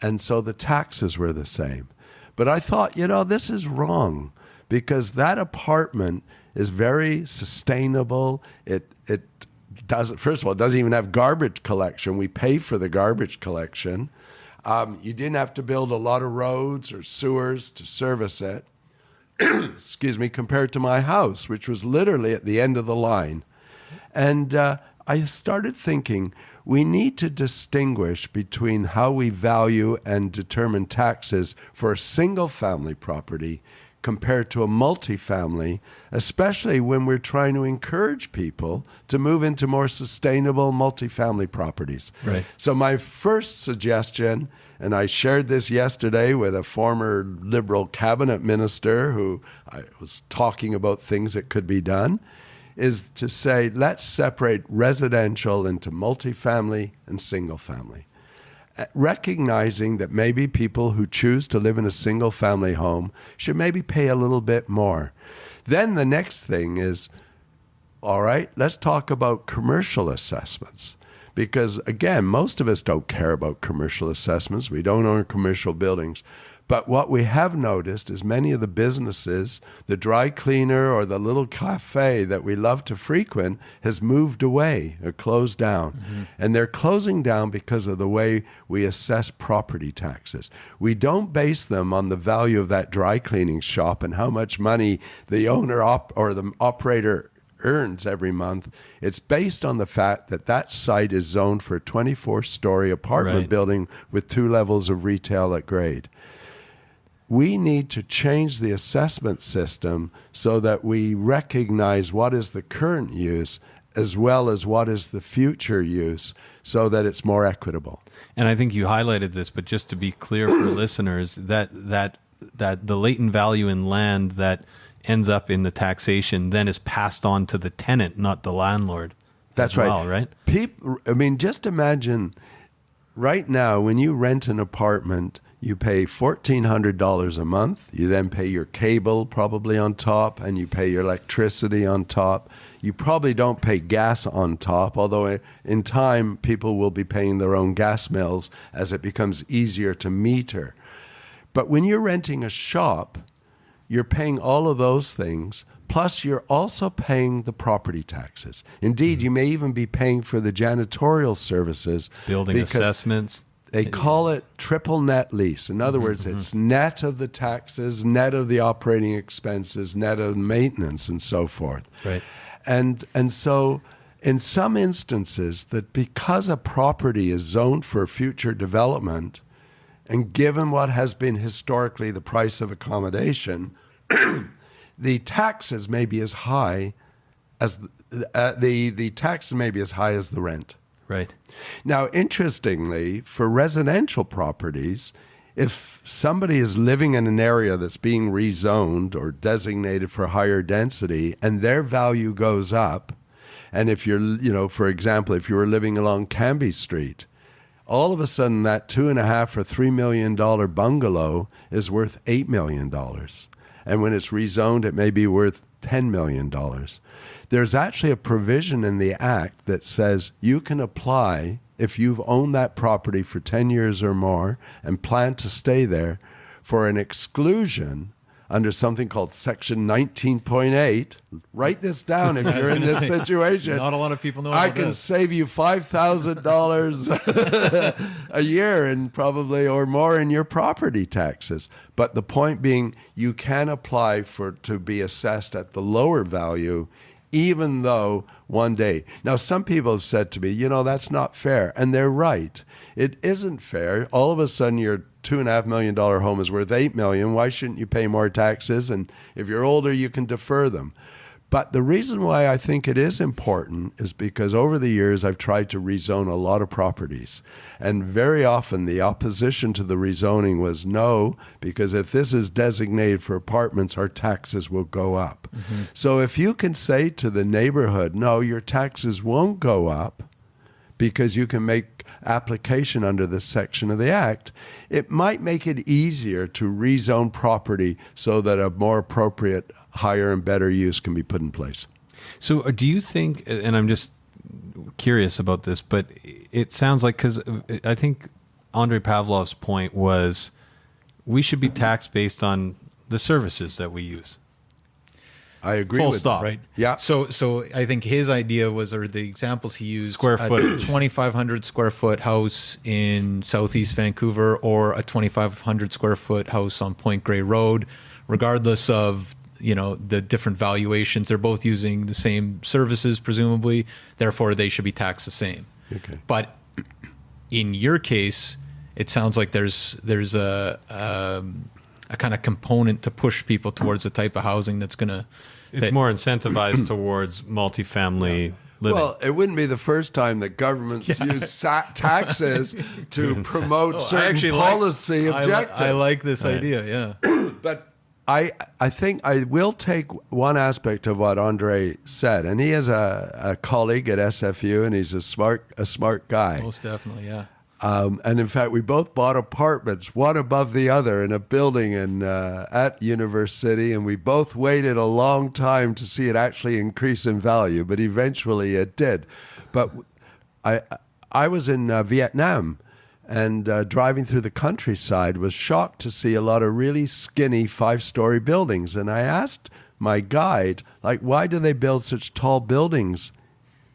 and so the taxes were the same. But I thought, this is wrong because that apartment is very sustainable. It doesn't, first of all, it doesn't even have garbage collection. We pay for the garbage collection. You didn't have to build a lot of roads or sewers to service it, excuse me, compared to my house, which was literally at the end of the line. And I started thinking, we need to distinguish between how we value and determine taxes for a single-family property compared to a multifamily, especially when we're trying to encourage people to move into more sustainable multifamily properties. Right. So my first suggestion, and I shared this yesterday with a former Liberal cabinet minister who I was talking about things that could be done, is to say, let's separate residential into multifamily and single family. Recognizing that maybe people who choose to live in a single family home should maybe pay a little bit more. Then the next thing is, all right, let's talk about commercial assessments. Because again, most of us don't care about commercial assessments. We don't own commercial buildings. But what we have noticed is many of the businesses, the dry cleaner or the little cafe that we love to frequent has moved away or closed down. Mm-hmm. And they're closing down because of the way we assess property taxes. We don't base them on the value of that dry cleaning shop and how much money the owner or the operator earns every month. It's based on the fact that that site is zoned for a 24-story apartment building with 2 levels of retail at grade. We need to change the assessment system so that we recognize what is the current use as well as what is the future use so that it's more equitable. And I think you highlighted this, but just to be clear for listeners, that the latent value in land that ends up in the taxation then is passed on to the tenant, not the landlord. That's right. Well, right? Just imagine right now when you rent an apartment, you pay $1,400 a month. You then pay your cable probably on top, and you pay your electricity on top. You probably don't pay gas on top, although in time people will be paying their own gas bills as it becomes easier to meter. But when you're renting a shop, you're paying all of those things, plus you're also paying the property taxes. Indeed, you may even be paying for the janitorial services. Building assessments. They call it triple net lease. In other words, it's net of the taxes, net of the operating expenses, net of maintenance, and so forth. Right. And so in some instances, that because a property is zoned for future development, and given what has been historically the price of accommodation, the taxes may be as high as the taxes may be as high as the rent. Right. Now, interestingly, for residential properties, if somebody is living in an area that's being rezoned or designated for higher density and their value goes up, and if you're, for example, if you were living along Cambie Street, all of a sudden that $2.5 or $3 million bungalow is worth $8 million. And when it's rezoned, it may be worth $10 million. There's actually a provision in the Act that says you can apply if you've owned that property for 10 years or more and plan to stay there for an exclusion under something called Section 19.8. Write this down if you're in this situation. Not a lot of people know I about can this. save you $5,000 a year and probably or more in your property taxes. But the point being, you can apply to be assessed at the lower value, even though one day. Now, some people have said to me, that's not fair. And they're right. It isn't fair. All of a sudden, your $2.5 million home is worth $8 million. Why shouldn't you pay more taxes? And if you're older, you can defer them. But the reason why I think it is important is because over the years, I've tried to rezone a lot of properties. And very often the opposition to the rezoning was no, because if this is designated for apartments, our taxes will go up. Mm-hmm. So if you can say to the neighborhood, no, your taxes won't go up, because you can make application under this section of the Act, it might make it easier to rezone property so that a more appropriate, higher and better use can be put in place. So do you think, and I'm just curious about this, but it sounds like, because I think Andrei Pavlov's point was we should be taxed based on the services that we use. I agree Full with stop. that. Right. Yeah. So I think his idea was, or the examples he used, Square footage. a 2,500 square foot house in Southeast Vancouver or a 2,500 square foot house on Point Grey Road, regardless of the different valuations. They're both using the same services, presumably. Therefore, they should be taxed the same. Okay. But in your case, it sounds like there's a kind of component to push people towards the type of housing that's going to. It's more incentivized towards multifamily living. Well, it wouldn't be the first time that governments use taxes to promote certain policy objectives. I like this idea, yeah. But I think I will take one aspect of what Andre said, and he is a colleague at SFU, and he's a smart guy. Most definitely, yeah. And in fact, we both bought apartments, one above the other, in a building at University, and we both waited a long time to see it actually increase in value, but eventually it did. But I was in Vietnam, and driving through the countryside, was shocked to see a lot of really skinny 5-story buildings. And I asked my guide, why do they build such tall buildings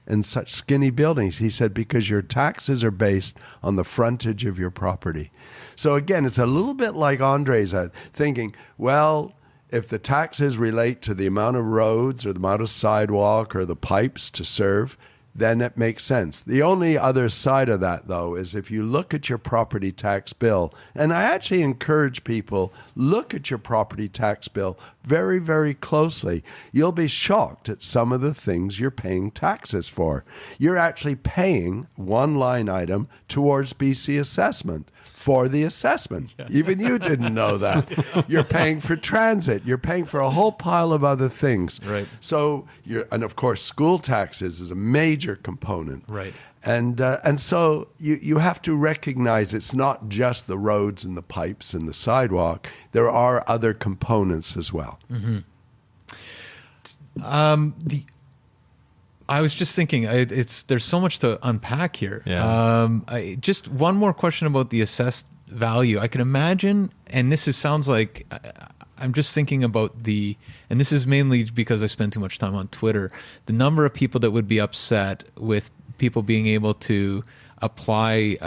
and such skinny buildings? He said, because your taxes are based on the frontage of your property. So again, it's a little bit like Andre's thinking, well, if the taxes relate to the amount of roads or the amount of sidewalk or the pipes to serve, then it makes sense. The only other side of that, though, is if you look at your property tax bill, and I actually encourage people, look at your property tax bill very, very closely. You'll be shocked at some of the things you're paying taxes for. You're actually paying one line item towards BC assessment for the assessment. Yeah. Even you didn't know that. You're paying for transit. You're paying for a whole pile of other things. Right. So and of course, school taxes is a major component. Right. And so you have to recognize it's not just the roads and the pipes and the sidewalk. There are other components as well. Mm-hmm. I was just thinking, there's so much to unpack here. Yeah. Just one more question about the assessed value. I can imagine, and sounds like I'm just thinking about and this is mainly because I spend too much time on Twitter, the number of people that would be upset with people being able to apply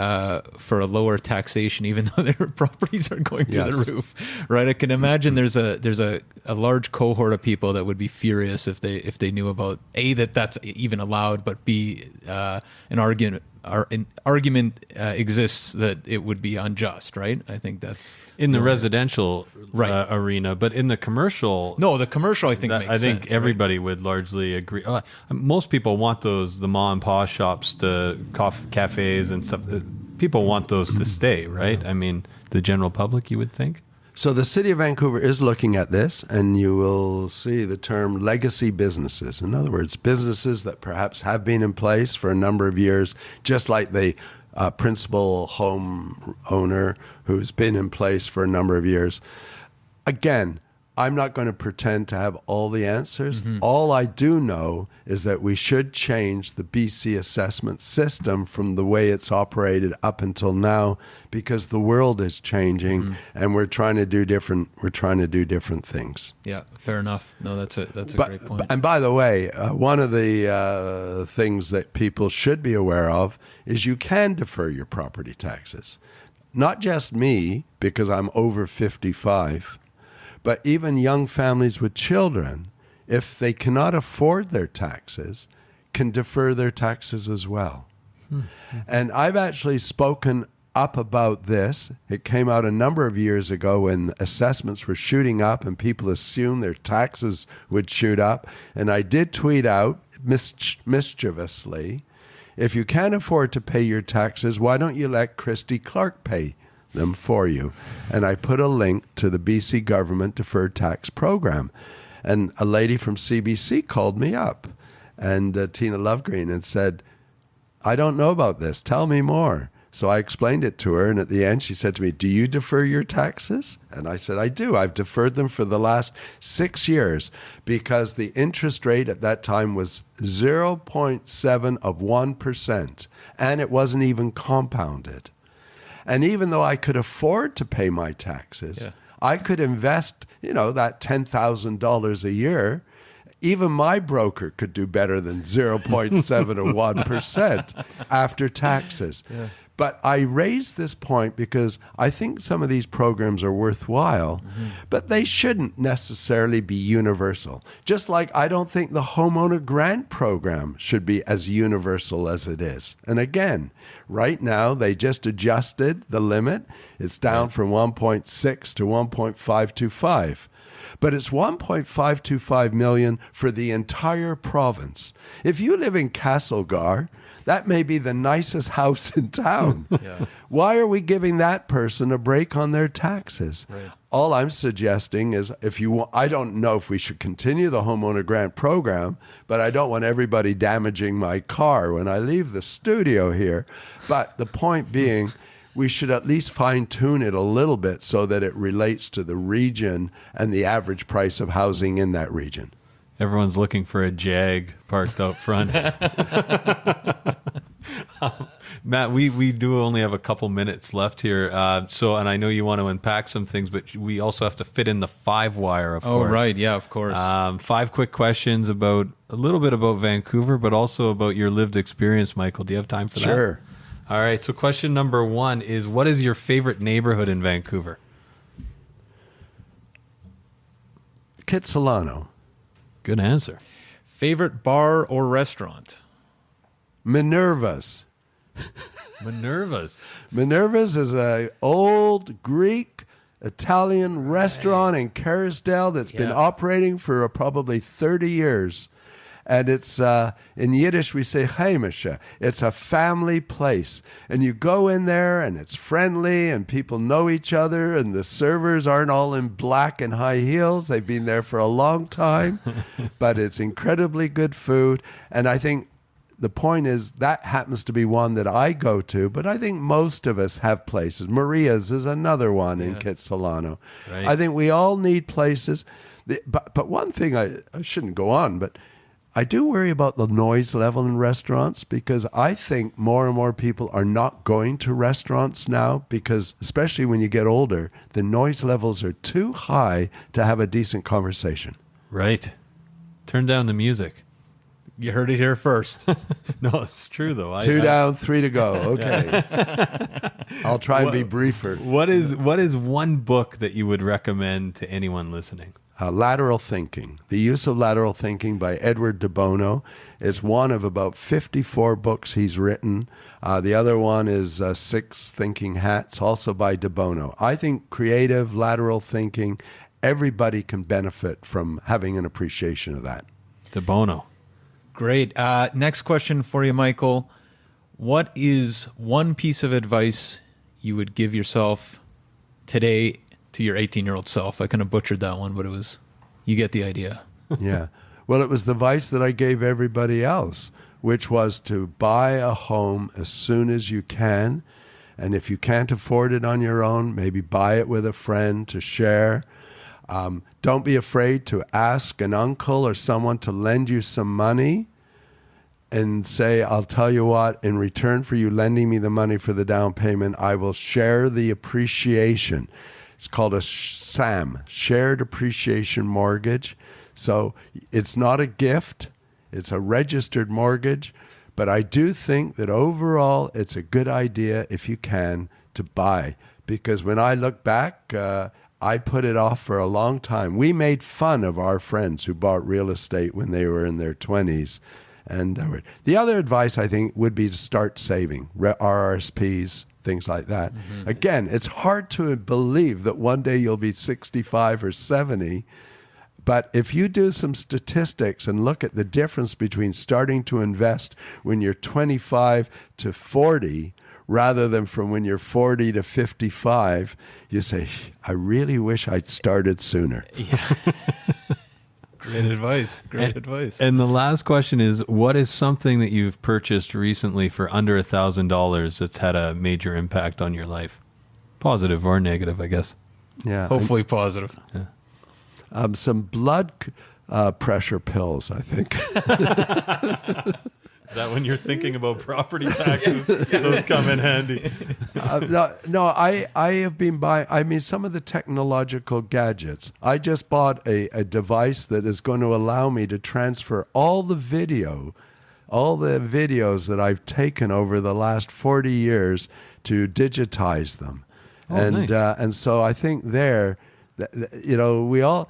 for a lower taxation, even though their properties are going through the roof, right? I can imagine there's a large cohort of people that would be furious if they knew about A, that's even allowed, but B, an argument exists that it would be unjust, right? I think that's in the residential arena, but in the commercial, the commercial I think makes sense. I think everybody would largely agree. Most people want the mom and pop shops, the cafes and stuff. People want those to stay, right? I mean, the general public, you would think. So the City of Vancouver is looking at this, and you will see the term legacy businesses. In other words, businesses that perhaps have been in place for a number of years, just like the principal home owner who's been in place for a number of years. Again, I'm not going to pretend to have all the answers. All I do know is that we should change the BC assessment system from the way it's operated up until now, because the world is changing and we're trying to do different things. Yeah, fair enough. No, that's a great point. And by the way, one of the things that people should be aware of is you can defer your property taxes. Not just me, because I'm over 55, but even young families with children, if they cannot afford their taxes, can defer their taxes as well. And I've actually spoken up about this. It came out a number of years ago when assessments were shooting up and people assumed their taxes would shoot up. And I did tweet out mischievously, if you can't afford to pay your taxes, why don't you let Christy Clark pay them for you? And I put a link to the BC government deferred tax program. And a lady from CBC called me up, and Tina Lovegreen, and said, I don't know about this. Tell me more. So I explained it to her, and at the end she said to me, do you defer your taxes? And I said, I do. I've deferred them for the last 6 years, because the interest rate at that time was 0.7 of 1%, and it wasn't even compounded. And even though I could afford to pay my taxes, I could invest, that $10,000 a year. Even my broker could do better than 0.7 or 1% after taxes. But I raise this point because I think some of these programs are worthwhile, but they shouldn't necessarily be universal. Just like I don't think the homeowner grant program should be as universal as it is. And again, right now they just adjusted the limit. It's down from 1.6 to 1.525. But it's 1.525 million for the entire province. If you live in Castlegar, that may be the nicest house in town. Why are we giving that person a break on their taxes? All I'm suggesting is, I don't know if we should continue the homeowner grant program, but I don't want everybody damaging my car when I leave the studio here. But the point being, we should at least fine-tune it a little bit so that it relates to the region and the average price of housing in that region. Everyone's looking for a Jag parked out front. Matt, we do only have a couple minutes left here. And I know you want to unpack some things, but we also have to fit in the 5-wire, of course. Oh, right. Yeah, of course. 5 quick questions about a little bit about Vancouver, but also about your lived experience, Michael. Do you have time for that? Sure. All right. So question number 1 is, what is your favorite neighborhood in Vancouver? Kitsilano. Good answer. Favorite bar or restaurant? Minerva's. Minerva's is an old Greek Italian restaurant in Kerrisdale that's been operating for probably 30 years. And it's, in Yiddish, we say heimische. It's a family place. And you go in there, and it's friendly, and people know each other, and the servers aren't all in black and high heels. They've been there for a long time. But it's incredibly good food. And I think the point is, that happens to be one that I go to, but I think most of us have places. Maria's is another one in Kitsilano. Right. I think we all need places. But one thing, I shouldn't go on, but I do worry about the noise level in restaurants, because I think more and more people are not going to restaurants now because, especially when you get older, the noise levels are too high to have a decent conversation. Right. Turn down the music. You heard it here first. No, it's true, though. 2 down, 3 to go. Okay. I'll try and be briefer. What is one book that you would recommend to anyone listening? Lateral Thinking. The Use of Lateral Thinking by Edward de Bono is one of about 54 books he's written. The other one is Six Thinking Hats, also by de Bono. I think creative lateral thinking, everybody can benefit from having an appreciation of that. De Bono. Great. Next question for you, Michael. What is one piece of advice you would give yourself today to your 18-year-old self? I kind of butchered that one, but you get the idea. Yeah. Well, it was the advice that I gave everybody else, which was to buy a home as soon as you can. And if you can't afford it on your own, maybe buy it with a friend to share. Don't be afraid to ask an uncle or someone to lend you some money and say, I'll tell you what, in return for you lending me the money for the down payment, I will share the appreciation. It's called a SAM, Shared Appreciation Mortgage. So it's not a gift, it's a registered mortgage, but I do think that overall it's a good idea, if you can, to buy. Because when I look back, I put it off for a long time. We made fun of our friends who bought real estate when they were in their 20s. And the other advice, I think, would be to start saving, RRSPs, things like that. Mm-hmm. Again, it's hard to believe that one day you'll be 65 or 70. But if you do some statistics and look at the difference between starting to invest when you're 25 to 40 rather than from when you're 40 to 55, you say, I really wish I'd started sooner. Yeah. Great advice. Great advice. And the last question is, what is something that you've purchased recently for under $1,000 that's had a major impact on your life? Positive or negative, I guess. Yeah. Hopefully positive. Yeah. Some blood pressure pills, I think. Is that when you're thinking about property taxes? Those come in handy. No, I have been buying, some of the technological gadgets. I just bought a device that is going to allow me to transfer all the videos that I've taken over the last 40 years to digitize them. Oh, and nice. And so I think we all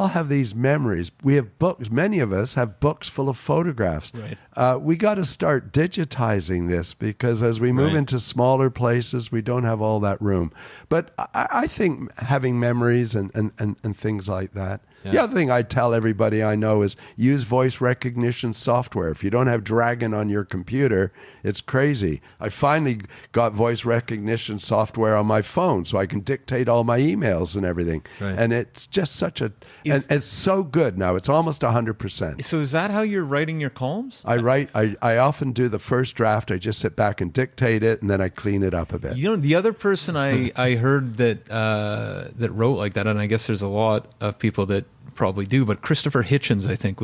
have these memories. We have books. Many of us have books full of photographs. Right. We got to start digitizing this, because as we move into smaller places, we don't have all that room. But I think having memories and things like that. Yeah. The other thing I tell everybody I know is use voice recognition software. If you don't have Dragon on your computer, it's crazy. I finally got voice recognition software on my phone so I can dictate all my emails and everything. Right. And it's just such and it's so good now. It's almost 100%. So is that how you're writing your columns? I often do the first draft. I just sit back and dictate it, and then I clean it up a bit. You know, the other person I heard that wrote like that, and I guess there's a lot of people that probably do, but Christopher Hitchens, I think,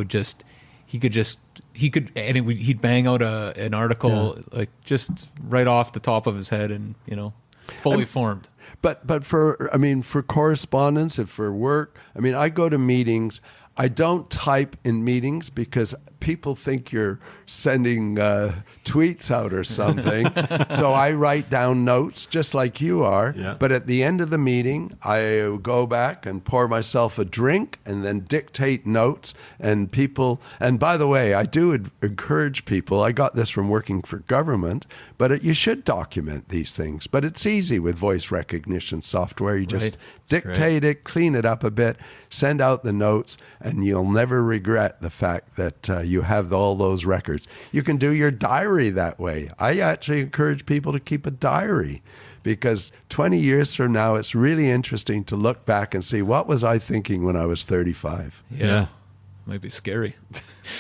he'd bang out an article like just right off the top of his head, and fully formed. But for correspondence, if for work, I go to meetings. I don't type in meetings because people think you're sending tweets out or something. So I write down notes just like you are. Yeah. But at the end of the meeting, I go back and pour myself a drink and then dictate notes. And by the way, I do encourage people. I got this from working for government, but you should document these things. But it's easy with voice recognition software. You just dictate it, clean it up a bit, send out the notes, and you'll never regret the fact that you have all those records. You can do your diary that way. I actually encourage people to keep a diary, because 20 years from now, it's really interesting to look back and see, what was I thinking when I was 35? Yeah. Might be scary.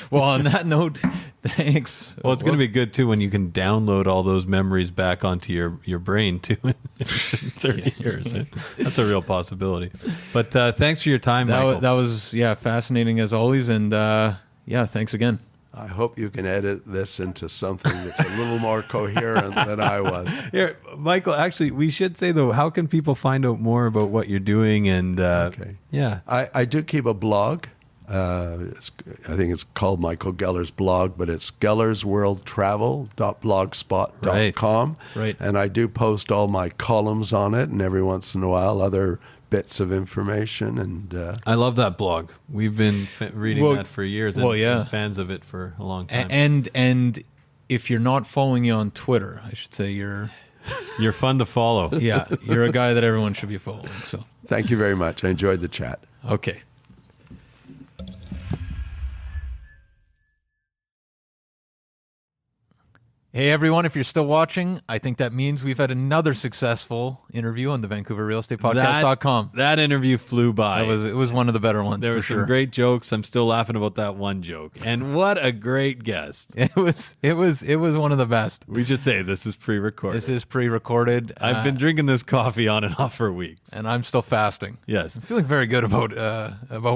Well, on that note, thanks. Well, it's going to be good, too, when you can download all those memories back onto your brain, too, in 30 years. That's a real possibility. But thanks for your time, Michael. That was fascinating as always. And thanks again. I hope you can edit this into something that's a little more coherent than I was. Here, Michael, actually, we should say, though, how can people find out more about what you're doing? And I do keep a blog. I think it's called Michael Geller's blog, but it's gellersworldtravel.blogspot.com. Right. And I do post all my columns on it, and every once in a while other bits of information. And I love that blog. We've been reading that for years, and been fans of it for a long time. And if you're not following you on Twitter, I should say you're fun to follow. Yeah, you're a guy that everyone should be following. So thank you very much. I enjoyed the chat. Okay. Hey everyone, if you're still watching, I think that means we've had another successful interview on the Vancouver Real Estate Podcast.com. That interview flew by. It was one of the better ones. There for were sure. some great jokes. I'm still laughing about that one joke. And what a great guest. It was one of the best. We should say this is pre-recorded. This is pre-recorded. I've been drinking this coffee on and off for weeks. and I'm still fasting. Yes. I'm feeling very good about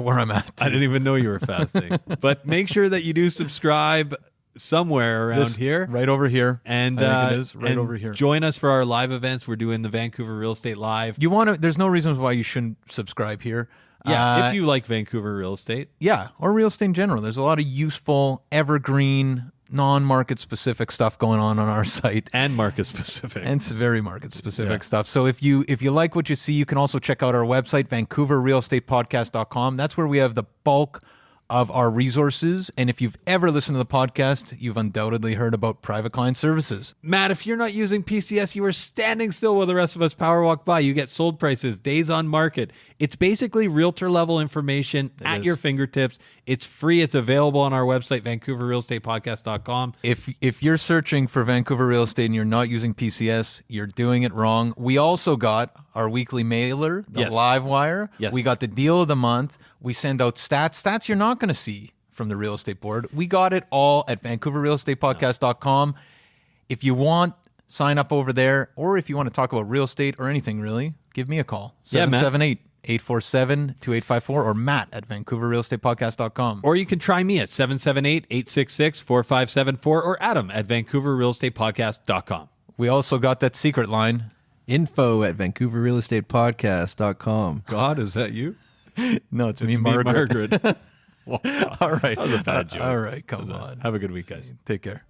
where I'm at. I didn't even know you were fasting. But make sure that you do subscribe somewhere around here. Right over here. And, I think it is right and over here. join us for our live events. We're doing the Vancouver Real Estate Live. There's no reasons why you shouldn't subscribe here. Yeah, if you like Vancouver real estate. Yeah, or real estate in general. There's a lot of useful, evergreen, non-market specific stuff going on our site. And market specific. And it's very market specific stuff. So if you like what you see, you can also check out our website, VancouverRealEstatePodcast.com. That's where we have the bulk of our resources. And if you've ever listened to the podcast, you've undoubtedly heard about private client services. Matt, if you're not using PCS, you are standing still while the rest of us power walk by. You get sold prices, days on market. It's basically realtor level information at your fingertips. It's free. It's available on our website, VancouverRealEstatePodcast.com. If you're searching for Vancouver real estate and you're not using PCS, you're doing it wrong. We also got our weekly mailer, the Live Wire. Yes. We got the deal of the month. We send out stats you're not going to see from the real estate board. We got it all at VancouverRealEstatePodcast.com. If you want, sign up over there. Or if you want to talk about real estate or anything really, give me a call. 778-847-2854 or Matt at VancouverRealEstatePodcast.com. Or you can try me at 778-866-4574 or Adam at VancouverRealEstatePodcast.com. We also got that secret line. Info at VancouverRealEstatePodcast.com. God, is that you? No, it's Me, me, Margaret. Wow. All right. That was a bad joke. All right, come on. Have a good week, guys. Take care.